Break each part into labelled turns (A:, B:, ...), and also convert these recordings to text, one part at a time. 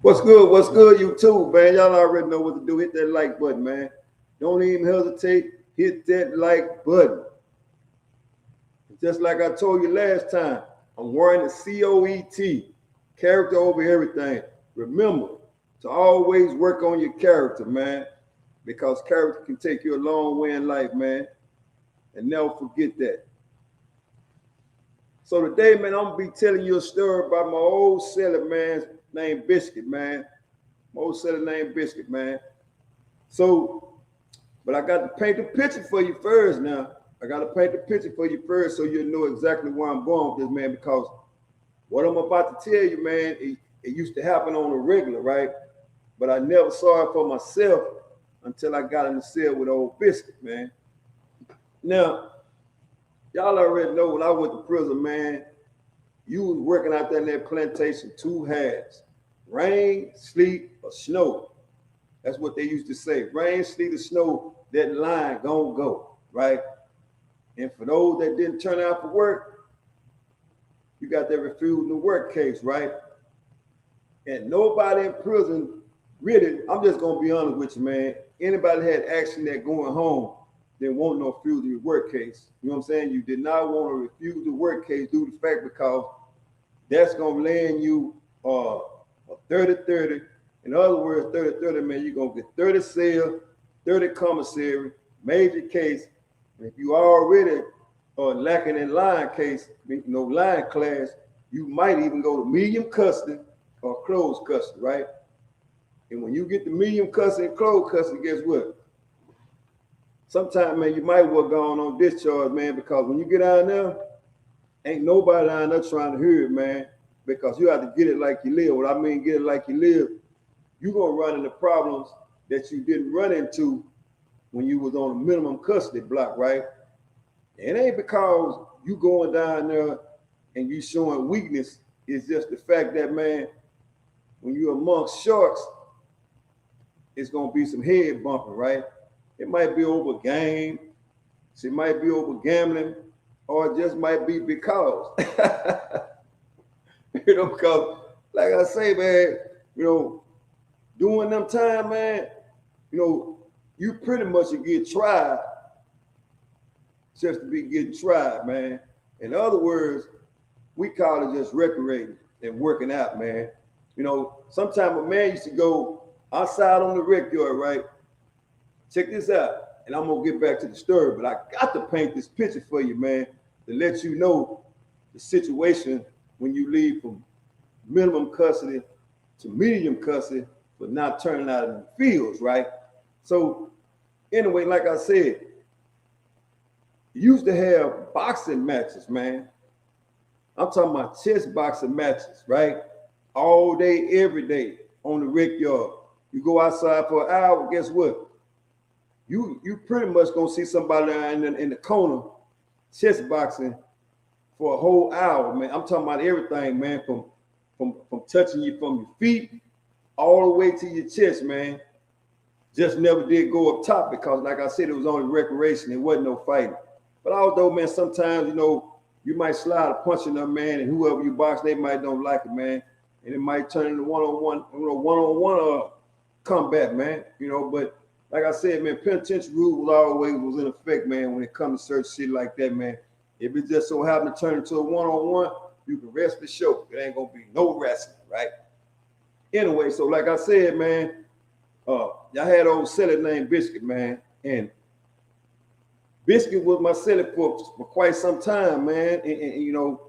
A: What's good? What's good, YouTube, man? Y'all already know what to do. Hit that like button, man. Don't even hesitate. Hit that like button. Just like I told you last time, I'm wearing the COET, character over everything. Remember to always work on your character, man, because character can take you a long way in life, man. And never forget that. So today, man, I'm gonna be telling you a story about my old seller, man, named Biscuit, man. My old seller named Biscuit, man. So, but I got to paint the picture for you first now. I got to paint the picture for you first so you'll know exactly where I'm going with this, man, because what I'm about to tell you, man, it used to happen on a regular, right? But I never saw it for myself until I got in the cell with old Biscuit, man. Now, y'all already know when I went to prison, man, you was working out there in that plantation two halves, rain, sleet, or snow. That's what they used to say. Rain, sleet, or snow, that line gonna go, right? And for those that didn't turn out for work, you got that refusal to work case, right? And nobody in prison, really, I'm just gonna be honest with you, man. Anybody had action that going home didn't want no refusal to work case. You know what I'm saying? You did not want a refusal to work case due to the fact because that's gonna land you a 30-30. In other words, 30-30, man, you're gonna get 30 cell, 30 commissary, major case. And if you already are lacking in line case, line class, you might even go to medium custody or closed custody, right? And when you get the medium custody and closed custody, guess what? Sometimes, man, you might well go on discharge, man, because when you get out there, ain't nobody down there trying to hear it, man, because you have to get it like you live. What I mean, get it like you live, you're going to run into problems that you didn't run into when you was on a minimum custody block, right? It ain't because you going down there and you showing weakness. It's just the fact that, man, when you're amongst sharks, it's going to be some head bumping, right? It might be over game, it might be over gambling, or it just might be because. Because, like I say, man, during them time, man, you pretty much get tried just to be getting tried, man. In other words, we call it just recreating and working out, man. Sometimes a man used to go outside on the rec yard, right? Check this out, and I'm gonna get back to the story, but I got to paint this picture for you, man, to let you know the situation when you leave from minimum custody to medium custody for not turning out in the fields, right? So anyway, like I said, you used to have boxing matches, man. I'm talking about chest boxing matches, right? All day, every day on the rec yard. You go outside for an hour, guess what? You pretty much gonna see somebody in the corner chest boxing for a whole hour, man. I'm talking about everything, man, from touching you from your feet all the way to your chest, man. Just never did go up top because, like I said, it was only recreation. It wasn't no fighting. But although, man, sometimes, you might slide a punch in them, man, and whoever you box, they might don't like it, man. And it might turn into one-on-one combat, man. But like I said, man, penitentiary rule was in effect, man, when it comes to certain shit like that, man. If it just so happen to turn into a one-on-one, you can rest the show. It ain't gonna be no wrestling, right? Anyway, so like I said, man, y'all had old Cellie named Biscuit, man, and Biscuit was my Cellie for quite some time, man, and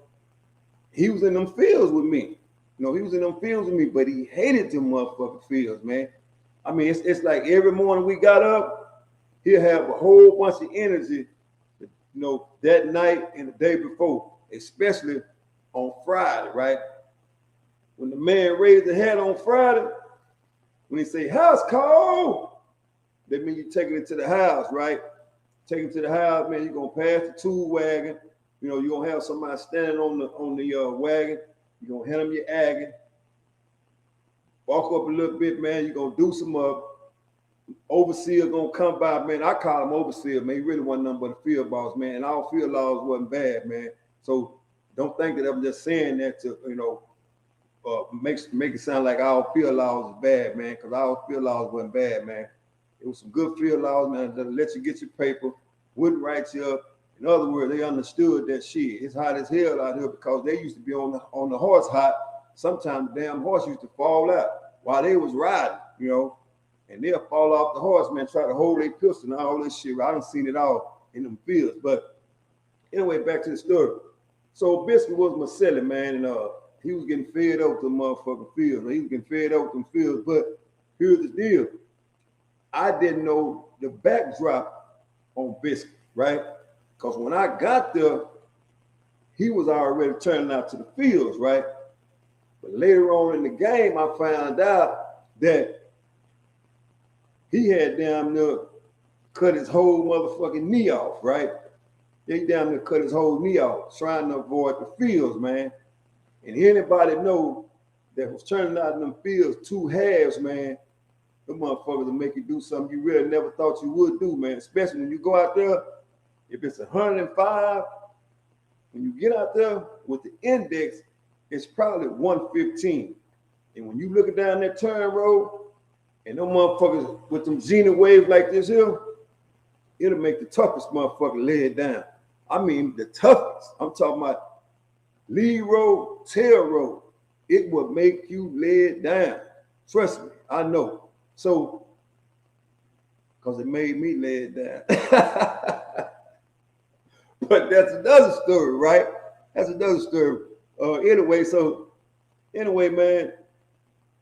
A: he was in them fields with me. He was in them fields with me, but he hated them motherfucking fields, man. I mean, it's like every morning we got up, he'll have a whole bunch of energy, that night and the day before, especially on Friday, right? When the man raised the hat on Friday, when he say, house call, that means you're taking it to the house, right? Taking it to the house, man, you're going to pass the tool wagon. You're going to have somebody standing on the wagon. You're going to hand them your agon. Walk up a little bit, man. You're going to do some overseer going to come by, man. I call him overseer, man. He really wasn't nothing but a field boss, man. And our field laws wasn't bad, man. So don't think that I'm just saying that to, make it sound like our field laws is bad, man, because our field laws wasn't bad, man. It was some good field laws, man, that let you get your paper, wouldn't write you up. In other words, they understood that shit. It's hot as hell out here because they used to be on the horse hot. Sometimes the damn horse used to fall out while they was riding, and they'll fall off the horse, man, try to hold their pistol and all this shit. I done seen it all in them fields. But anyway, back to the story. So Biscuit was my Cellie, man, and he was getting fed up with the motherfucking fields. He was getting fed up with them fields. But here's the deal. I didn't know the backdrop on Biscuit, right? Because when I got there, he was already turning out to the fields, right? But later on in the game, I found out that he had damn near cut his whole motherfucking knee off, right? He damn near cut his whole knee off, trying to avoid the fields, man. And anybody know that was turning out in them fields, two halves, man, the motherfuckers will make you do something you really never thought you would do, man. Especially when you go out there, if it's 105, when you get out there with the index, it's probably 115. And when you look down that turn road, and them motherfuckers with them Gina waves like this here, it'll make the toughest motherfucker lay it down. I mean, the toughest. I'm talking about lead road, tail road. It will make you lay it down. Trust me, I know. So, because it made me lay it down. But that's another story, right? That's another story. Anyway, man.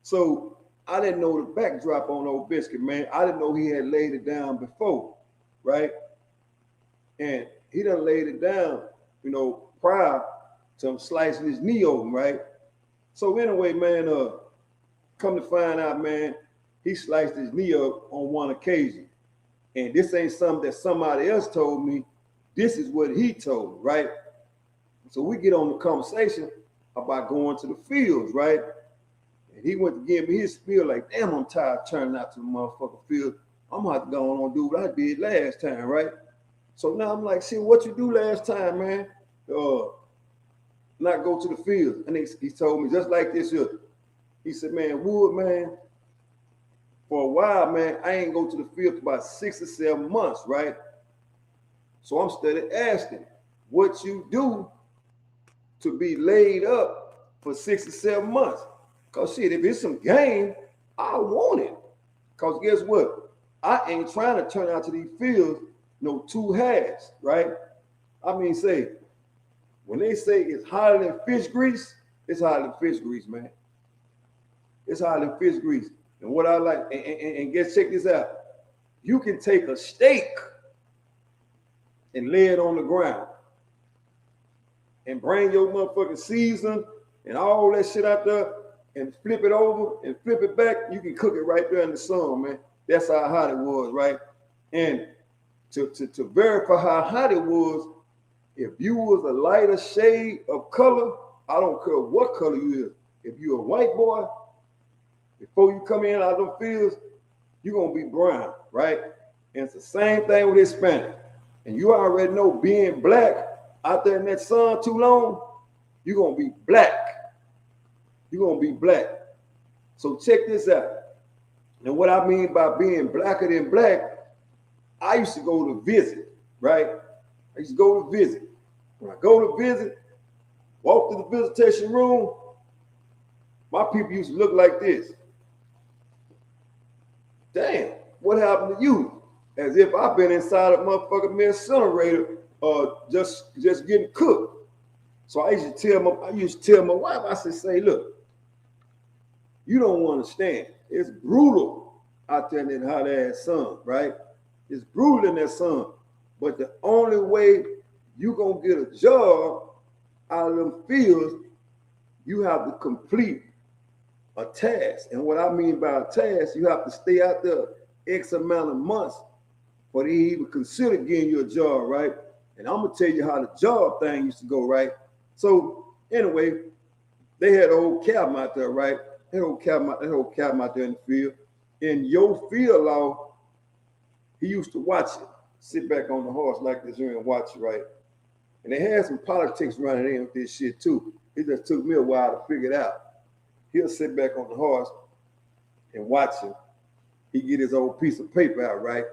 A: So I didn't know the backdrop on old Biscuit, man. I didn't know he had laid it down before, right? And he done laid it down, prior to him slicing his knee open, right? So anyway, man, come to find out, man, he sliced his knee up on one occasion. And this ain't something that somebody else told me. This is what he told me, right? So we get on the conversation about going to the fields, right? And he went to give me his spiel like, damn, I'm tired of turning out to the motherfucking field. I'm going to have to go on and do what I did last time, right? So now I'm like, shit, what you do last time, man? Not go to the field. And he told me just like this here. He said, man, Wood, man, for a while, man, I ain't go to the field for about 6 or 7 months, right? So I'm steady asking, what you do to be laid up for 6 or 7 months? Because shit, if it's some game, I want it. Because guess what? I ain't trying to turn out to these fields no two halves, right? I mean, say, when they say it's hotter than fish grease, it's hotter than fish grease, man. It's hotter than fish grease. And what I like, and guess, check this out. You can take a steak and lay it on the ground and bring your motherfucking season and all that shit out there and flip it over and flip it back. You can cook it right there in the sun, man. That's how hot it was, right? And to verify how hot it was, if you was a lighter shade of color, I don't care what color you is. If you're a white boy, before you come in out of them fields, you're going to be brown, right? And it's the same thing with Hispanic. And you already know being black out there in that sun too long, you're going to be black. You're going to be black. So check this out. And what I mean by being blacker than black, I used to go to visit, right? I used to go to visit. When I go to visit, walk through the visitation room, my people used to look like this. Damn, what happened to you? As if I've been inside a motherfucking incinerator just getting cooked. So I used to tell my wife, I said, say, look, you don't understand. It's brutal out there in that hot ass sun, right? It's brutal in that sun. But the only way you're going to get a job out of them fields, you have to complete a task. And what I mean by a task, you have to stay out there X amount of months for they even consider getting you a job, right? And I'm going to tell you how the job thing used to go, right? So anyway, they had an old cabin out there, right? That old cabin out there in the field. In your field law, he used to watch it, sit back on the horse like this here and watch it, right? And they had some politics running in with this shit too. It just took me a while to figure it out. He'll sit back on the horse and watch him. He get his old piece of paper out, right?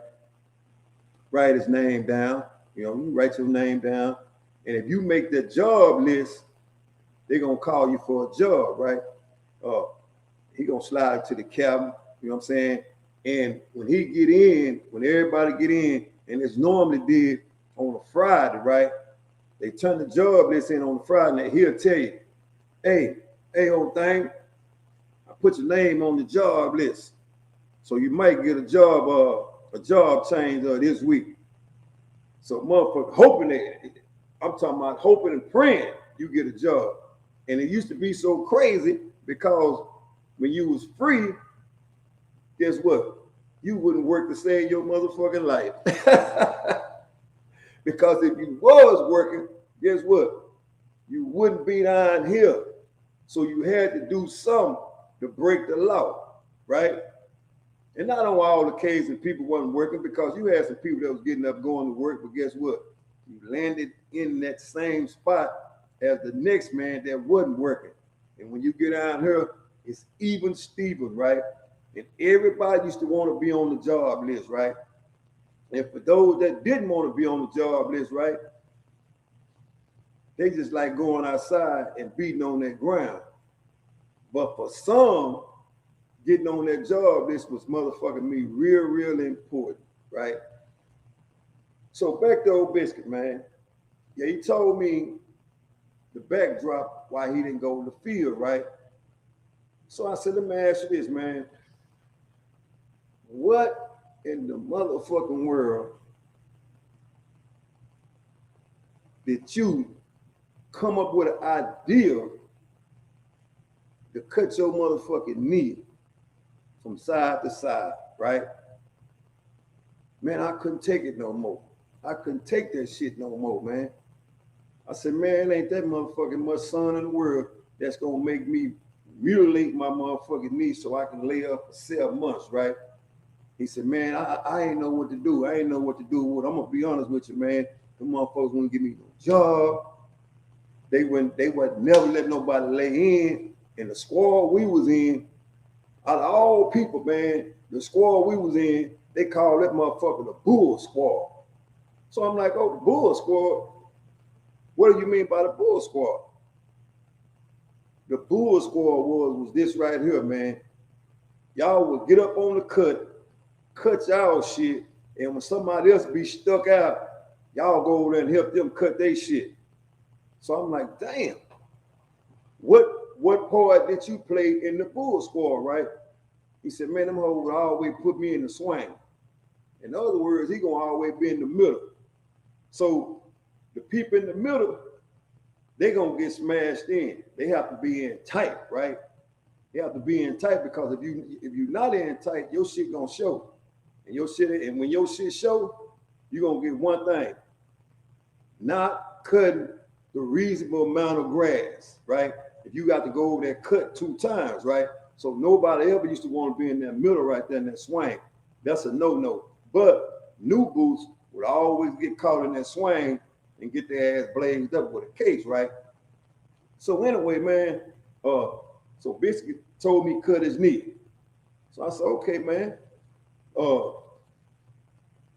A: Write his name down. You write your name down. And if you make the job list, they're going to call you for a job, right? He going to slide to the cabin, you know what I'm saying? And when he get in, when everybody get in, and it's normally did on a Friday, right? They turn the job list in on the Friday, and he'll tell you, hey, old thing, I put your name on the job list. So you might get a job change this week. So motherfucker, I'm talking about hoping and praying you get a job. And it used to be so crazy because when you was free, guess what? You wouldn't work to save your motherfucking life. Because if you was working, guess what? You wouldn't be down here. So you had to do something to break the law, right? And not on all occasions people wasn't working, because you had some people that was getting up going to work, but guess what? You landed in that same spot as the next man that wasn't working. And when you get out here, it's even Steven, right? And everybody used to want to be on the job list, right? And for those that didn't want to be on the job list, right, they just like going outside and beating on that ground. But for some, getting on that job list was motherfucking me real important, right? So back to old Biscuit, man. Yeah, he told me the backdrop why he didn't go to the field, right? So I said, let me ask you this, man. What in the motherfucking world did you come up with an idea to cut your motherfucking knee from side to side, right? Man, I couldn't take it no more. I couldn't take that shit no more, man. I said, man, ain't that motherfucking much sun in the world that's gonna make me mutilate my motherfucking knee so I can lay up for 7 months, right? He said, man, I ain't know what to do. I ain't know what to do with it. I'm gonna be honest with you, man. The motherfuckers wouldn't give me no job. They would never let nobody lay in. And the squad we was in, out of all people, man, the squad we was in, they called that motherfucker the Bull Squad. So I'm like, oh, the Bull Squad? What do you mean by the Bull Squad? The Bull Squad was this right here, man. Y'all would get up on the cut y'all shit, and when somebody else be stuck out, y'all go over there and help them cut their shit. So I'm like, damn, what part did you play in the Bull Squad, right? He said, man, them hoes would always put me in the swing. In other words, he gonna always be in the middle. So the people in the middle, they gonna get smashed in. They have to be in tight, right? They have to be in tight, because if you're not in tight, your shit gonna show. And when your shit show, you're gonna get one thing: not cutting the reasonable amount of grass, right? If you got to go over there cut 2 times, right? So nobody ever used to want to be in that middle right there in that swing. That's a no-no. But new boots would always get caught in that swing and get their ass blazed up with a case, right? So anyway, man, so Biscuit told me cut his knee. So I said, okay, man,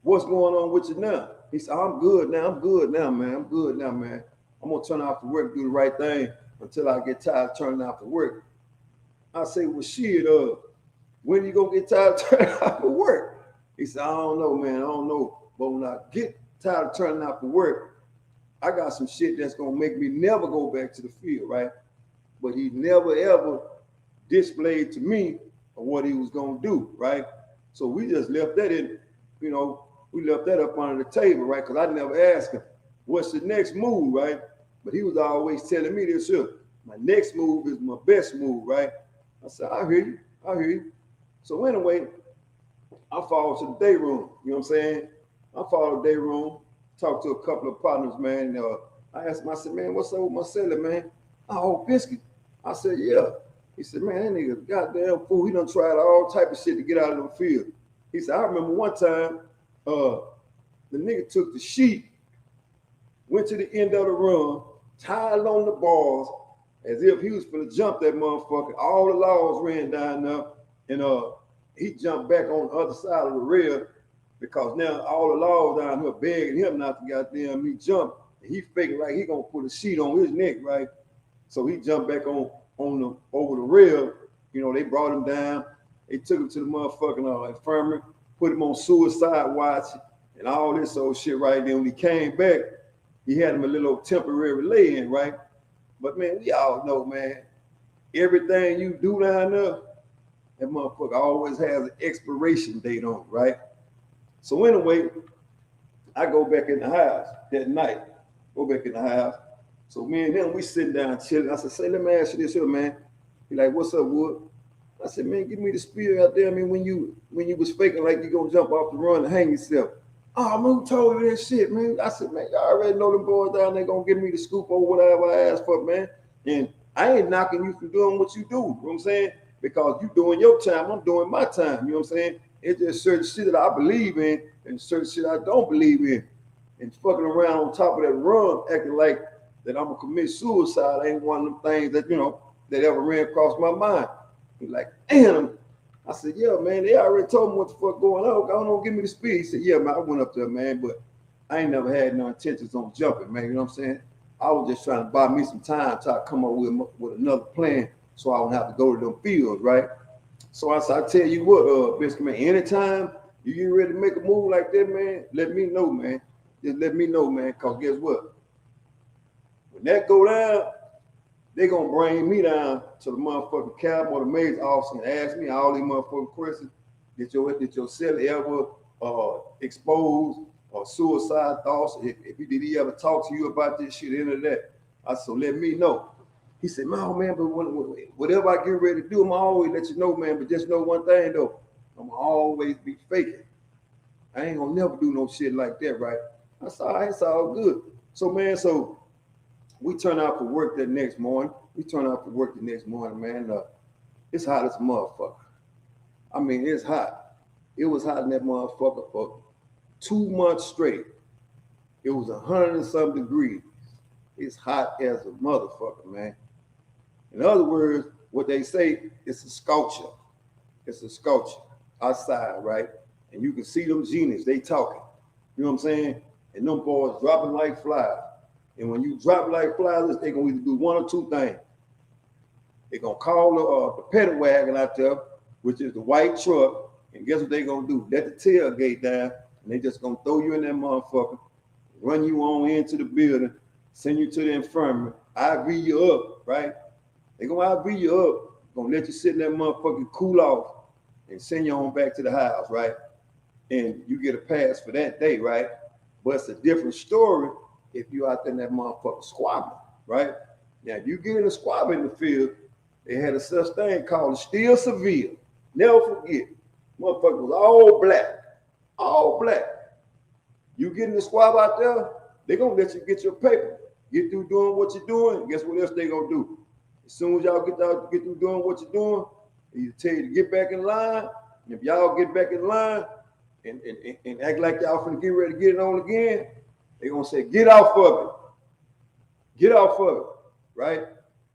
A: what's going on with you now? He said, I'm good now, man. I'm gonna turn off the work, do the right thing until I get tired of turning off the work. I say, well, shit, when you gonna get tired of turning off the work? He said, I don't know, man, I don't know. But when I get tired of turning off the work, I got some shit that's gonna make me never go back to the field, right? But he never ever displayed to me what he was gonna do, right? So we just left that in, we left that up under the table, right? Because I never asked him, what's the next move, right? But he was always telling me this here. My next move is my best move, right? I said, I hear you. So anyway, I followed to the day room, you know what I'm saying? I followed the day room, talked to a couple of partners, man. I asked him, I said, man, what's up with my Cellie, man? Oh, Biscuit. I said, yeah. He said, man, that nigga goddamn fool. He done tried all type of shit to get out of the field. He said, I remember one time, the nigga took the sheet went to the end of the run, tied on the bars, as if he was gonna jump that motherfucker. All the laws ran down there, and he jumped back on the other side of the rail because now all the laws down here begging him not to goddamn me jump. And he faking like he gonna put a sheet on his neck, right? So he jumped back on the over the rail. You know, they brought him down. They took him to the motherfucking infirmary, put him on suicide watch and all this old shit right there. When he came back, he had him a little temporary lay-in, right? But man, we all know, man, everything you do down there, that motherfucker always has an expiration date on it, right? So anyway, I go back in the house that night. Go back in the house. So me and him, we sitting down chilling. I said, say, let me ask you this here, man. He like, what's up, Wood? I said, man, give me the spiel out there. I mean, when you was faking like you gonna jump off the run and hang yourself. Oh, man, who told you that shit, man? I said, man, y'all already know them boys down there gonna give me the scoop over whatever I asked for, man. And I ain't knocking you for doing what you do, you know what I'm saying? Because you doing your time, I'm doing my time, you know what I'm saying? It's just certain shit that I believe in and certain shit I don't believe in. And fucking around on top of that run, acting like that I'm gonna commit suicide ain't one of them things that, you know, that ever ran across my mind. He's like, damn. I said, yeah, man, they already told me what the fuck going on. I don't give me the speed. He said, yeah, man, I went up there, man, but I ain't never had no intentions on jumping, man. You know what I'm saying? I was just trying to buy me some time to come up with another plan so I don't have to go to them fields, right? So I said, I tell you what, Biscuit, man, anytime you get ready to make a move like that, man, let me know, man. Just let me know, man, because guess what? When that go down, they gonna bring me down to the motherfucking cabin or the maid's office and ask me all these motherfucking questions. Did your Cellie ever expose or suicide thoughts? Did he ever talk to you about this shit, any of that? I said, so let me know. He said, no, man, but whatever I get ready to do, I'm always let you know, man. But just know one thing though, I'm always be faking. I ain't gonna never do no shit like that, right? I said, all right, it's all good. So man, we turn out for work that next morning. Man. It's hot as a motherfucker. I mean, it's hot. It was hot in that motherfucker for 2 months straight. It was 100 and some degrees. It's hot as a motherfucker, man. In other words, what they say, it's a sculpture. It's a sculpture outside, right? And you can see them geniuses, they talking. You know what I'm saying? And them boys dropping like flies. And when you drop like flies, they gonna either do one or two things. They gonna call the paddy wagon out there, which is the white truck, and guess what they gonna do? Let the tailgate down, and they just gonna throw you in that motherfucker, run you on into the building, send you to the infirmary, IV you up, right? They gonna IV you up, gonna let you sit in that motherfucking cool off, and send you on back to the house, right? And you get a pass for that day, right? But it's a different story if you out there in that motherfucker squabbling, right? Now, if you get in a squabble in the field, they had a such thing called a steel severe. Never forget. Motherfucker was all black. All black. You get in the squabble out there, they gonna let you get your paper. Get through doing what you're doing, guess what else they gonna do? As soon as y'all get through doing what you're doing, they tell you to get back in line. And if y'all get back in line and act like y'all finna get ready to get it on again, they gonna say, get off of it. Get off of it, right?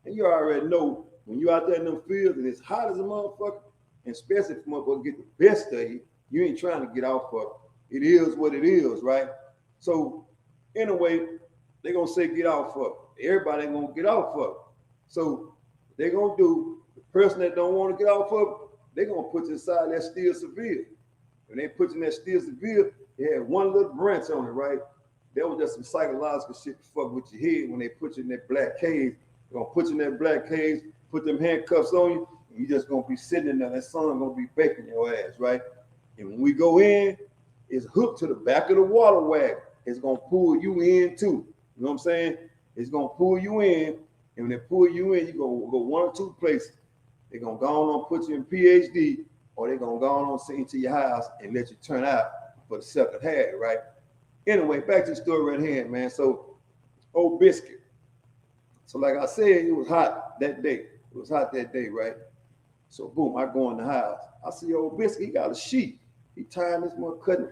A: And you already know when you out there in them fields and it's hot as a motherfucker, and especially if motherfucker get the best of you, you ain't trying to get off of it. It is what it is, right? So anyway, they gonna say get off of it. Everybody ain't gonna get off of it. So they gonna do, the person that don't want to get off of it, they gonna put you inside that steel severe. When they put you in that steel severe, they had one little branch on it, right? That was just some psychological shit to fuck with your head when they put you in that black cage. They're gonna put you in that black cage, put them handcuffs on you, and you just gonna be sitting in there. That sun gonna be baking your ass, right? And when we go in, it's hooked to the back of the water wagon. It's gonna pull you in too. You know what I'm saying? It's gonna pull you in, and when they pull you in, you gonna go one or two places. They're gonna go on and put you in PhD, or they're gonna go on and send you to your house and let you turn out for the second half, right? Anyway, back to the story right here, man. So, old Biscuit. So, like I said, it was hot that day. It was hot that day, right? So, boom, I go in the house. I see old Biscuit, he got a sheet. He tying this one, cutting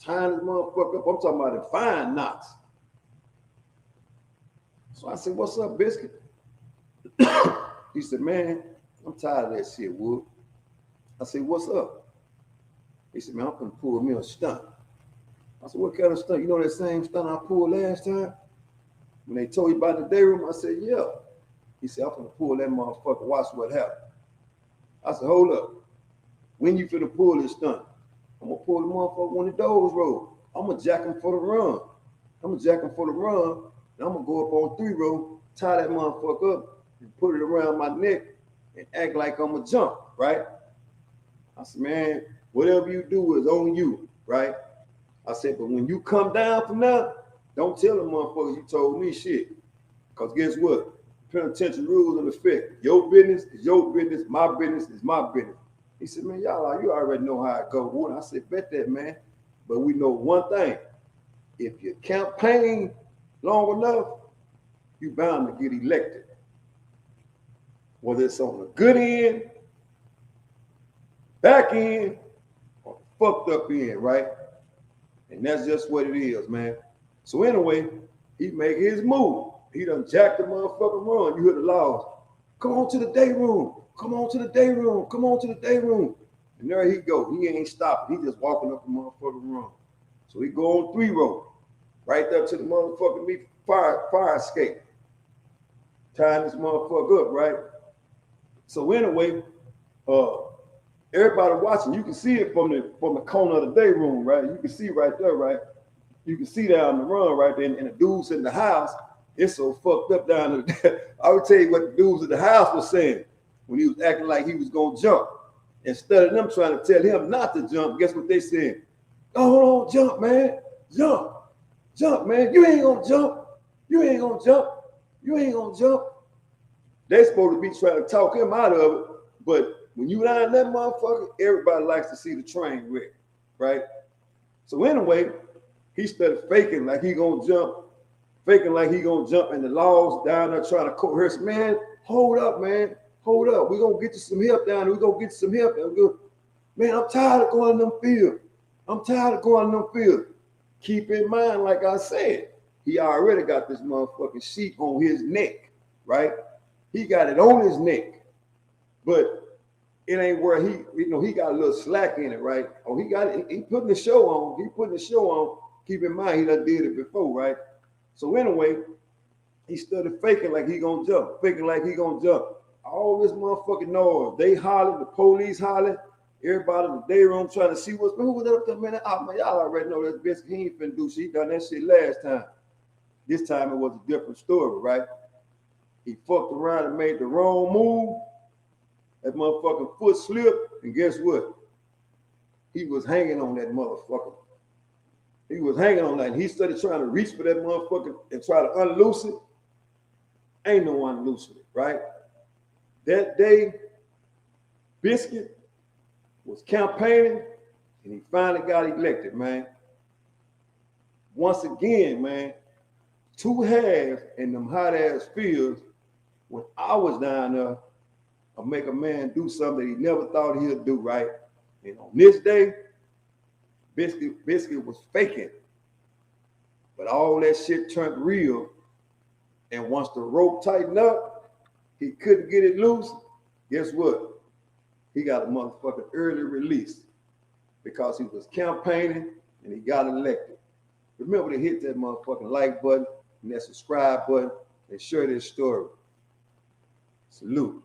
A: tying this motherfucker up. I'm talking about the fine knots. So I said, what's up, Biscuit? He said, man, I'm tired of that shit, Wood. I said, what's up? He said, man, I'm gonna pull me a stunt. I said, what kind of stunt? You know that same stunt I pulled last time? When they told you about the day room, I said, yeah. He said, I'm gonna pull that motherfucker, watch what happens. I said, hold up. When you finna pull this stunt? I'm gonna pull the motherfucker when the doors roll. I'm gonna jack him for the run. And I'm gonna go up on 3 row, tie that motherfucker up, and put it around my neck and act like I'm a jump, right? I said, man, whatever you do is on you, right? I said, but when you come down from there, don't tell the motherfuckers you told me shit. Because guess what? Penitentiary rules in effect. Your business is your business. My business is my business. He said, man, y'all, you already know how it goes. I said, bet that, man. But we know one thing. If you campaign long enough, you bound to get elected. Whether it's on the good end, back end, or fucked up end, right? And that's just what it is, man. So anyway, he make his move. He done jacked the motherfucking run. You heard the laws. Come on to the day room. Come on to the day room. Come on to the day room. And there he go. He ain't stopping. He just walking up the motherfucking run. So he go on 3 row. Right there to the motherfucking fire escape. Tying this motherfucker up, right? So anyway, everybody watching, you can see it from the corner of the day room, right? You can see right there, right? You can see down the run right there, and the dudes in the house, it's so fucked up down there. I would tell you what the dudes in the house was saying when he was acting like he was gonna jump. Instead of them trying to tell him not to jump, guess what they said? Oh, hold on, jump, man. Jump, man. You ain't gonna jump. You ain't gonna jump. You ain't gonna jump. They supposed to be trying to talk him out of it, but when you line that motherfucker, everybody likes to see the train wreck, right? So anyway, he started faking like he gonna jump, and the laws down there trying to coerce. Man, hold up, man. Hold up. We're gonna get you some help down there. We're gonna get you some help. Man, I'm tired of going in them fields. Keep in mind, like I said, he already got this motherfucking sheet on his neck, right? He got it on his neck, but it ain't where he got a little slack in it, right? Oh, he got it. He putting the show on. Keep in mind, he done did it before, right? So anyway, he started faking like he gonna jump. All this motherfucking noise. They holler, the police holler. Everybody in the day room trying to see who was up there, man. Oh, man, y'all already know that Biscuit. He ain't finna do shit. He done that shit last time. This time it was a different story, right? He fucked around and made the wrong move. That motherfucking foot slipped, and guess what? He was hanging on that motherfucker. And he started trying to reach for that motherfucker and try to unloose it. Ain't no one unloosing it, right? That day, Biscuit was campaigning, and he finally got elected, man. Once again, man, 2 halves in them hot-ass fields, when I was down there, I'll make a man do something he never thought he'd do, right? And on this day, Biscuit was faking. But all that shit turned real. And once the rope tightened up, he couldn't get it loose. Guess what? He got a motherfucking early release because he was campaigning and he got elected. Remember to hit that motherfucking like button and that subscribe button and share this story. Salute.